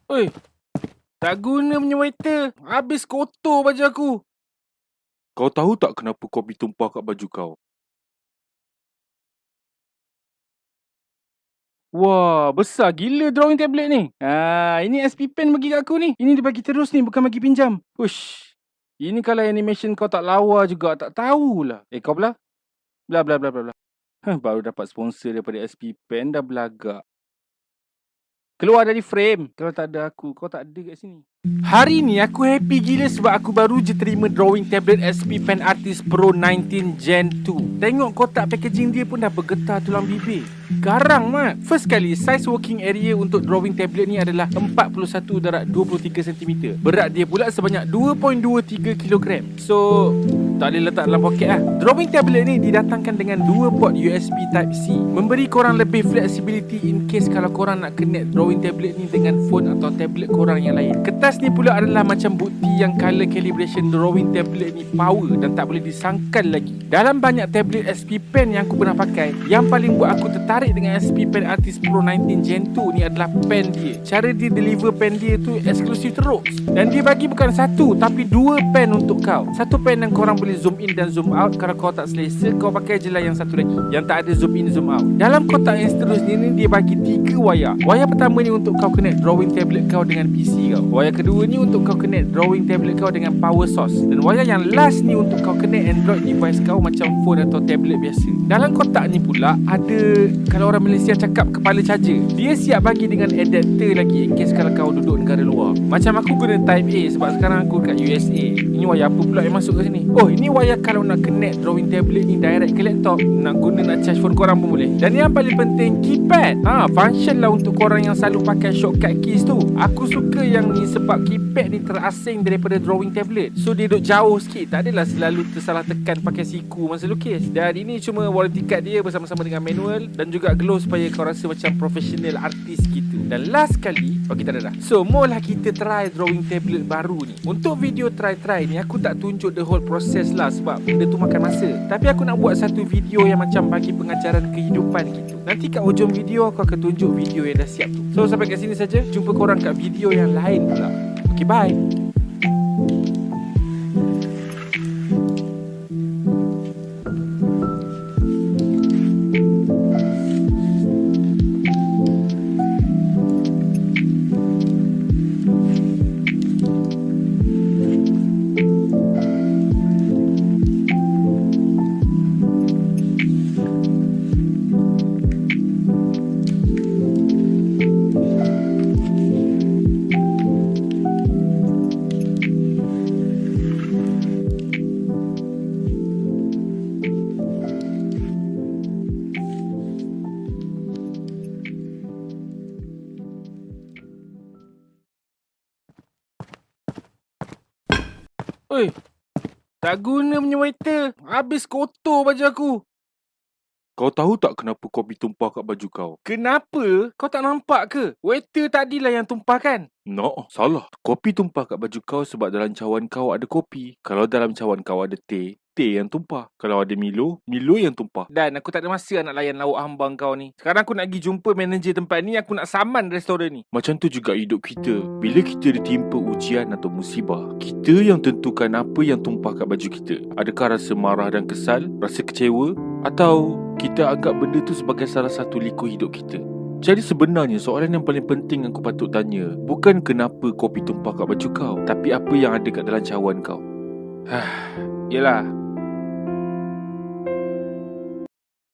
Oi, tak guna punya waiter. Habis kotor baju aku. Kau tahu tak kenapa kopi tumpah kat baju kau? Wah, besar gila drawing tablet ni. Ini SP Pen bagi kat aku ni. Ini dia bagi terus ni, bukan bagi pinjam. Ush. Ini kalau animation kau tak lawa juga, tak tahulah. Kau pula? Bla bla bla bla bla. Baru dapat sponsor daripada SP Pen dah belagak. Keluar dari frame. Kalau tak ada aku, kau tak ada kat sini. Hari ni aku happy gila sebab aku baru je terima drawing tablet SP Pen Artist Pro 19 Gen 2. Tengok kotak packaging dia pun dah bergetar tulang bibir. Garang mat. First kali, size working area untuk drawing tablet ni adalah 41.23 cm. Berat dia pula sebanyak 2.23 kg. So, tak boleh letak dalam poket lah. Drawing tablet ni didatangkan dengan 2 port USB Type-C, memberi korang lebih flexibility in case kalau korang nak connect drawing tablet ni dengan phone atau tablet korang yang lain. Kertas ni pula adalah macam bukti yang color calibration drawing tablet ni power dan tak boleh disangkal lagi. Dalam banyak tablet SP Pen yang aku pernah pakai, yang paling buat aku tertarik dengan SP Pen Artist Pro 19 Gen 2 ni adalah pen dia. Cara dia deliver pen dia tu eksklusif terus. Dan dia bagi bukan satu tapi 2 pen untuk kau. Satu pen yang korang boleh zoom in dan zoom out. Kalau kau tak selesa, kau pakai je lah yang satu lagi, yang tak ada zoom in zoom out. Dalam kotak yang seterusnya ni, dia bagi 3 wayar. Wayar pertama ni untuk kau connect drawing tablet kau dengan PC kau. Wayar kedua ni untuk kau connect drawing tablet kau dengan power source. Dan wayar yang last ni untuk kau connect Android device kau macam phone atau tablet biasa. Dalam kotak ni pula ada, kalau orang Malaysia cakap, kepala charger. Dia siap bagi dengan adapter lagi in case kalau kau duduk negara luar. Macam aku guna Type A sebab sekarang aku kat USA. Ini wayar apa pula yang masuk ke sini? Oh, ini wayar kalau nak connect drawing tablet ni direct ke laptop. Nak guna, nak charge phone korang pun boleh. Dan yang paling penting, keypad. Function lah untuk korang yang selalu pakai shortcut keys tu. Aku suka yang ni sebab keypad ni terasing daripada drawing tablet. So dia duduk jauh sikit. Tak adalah selalu tersalah tekan pakai siku masa lukis. Dan ini cuma warranty card dia bersama-sama dengan manual dan juga glow supaya kau rasa macam professional artist gitu. Dan last kali, kita dah. So, maulah kita try drawing tablet baru ni. Untuk video try-try ni, aku tak tunjuk the whole process lah sebab benda tu makan masa. Tapi aku nak buat satu video yang macam bagi pengajaran kehidupan gitu. Nanti kat hujung video aku akan tunjuk video yang dah siap tu. So, sampai kat sini saja. Jumpa korang kat video yang lain pula. Okay, bye. Oi, tak guna punya waiter. Habis kotor baju aku. Kau tahu tak kenapa kopi tumpah kat baju kau? Kenapa? Kau tak nampak ke? Waiter tadilah yang tumpahkan. No, salah. Kopi tumpah kat baju kau sebab dalam cawan kau ada kopi. Kalau dalam cawan kau ada teh, teh yang tumpah. Kalau ada Milo, Milo yang tumpah. Dan aku tak ada masa nak layan lauk hambang kau ni. Sekarang aku nak pergi jumpa manager tempat ni. Aku nak saman restoran ni. Macam tu juga hidup kita. Bila kita ditimpa ujian atau musibah, kita yang tentukan apa yang tumpah kat baju kita. Adakah rasa marah dan kesal, rasa kecewa, atau kita anggap benda tu sebagai salah satu liku hidup kita. Jadi sebenarnya soalan yang paling penting aku patut tanya, bukan kenapa kopi tumpah kat baju kau, tapi apa yang ada kat dalam cawan kau. Yelah,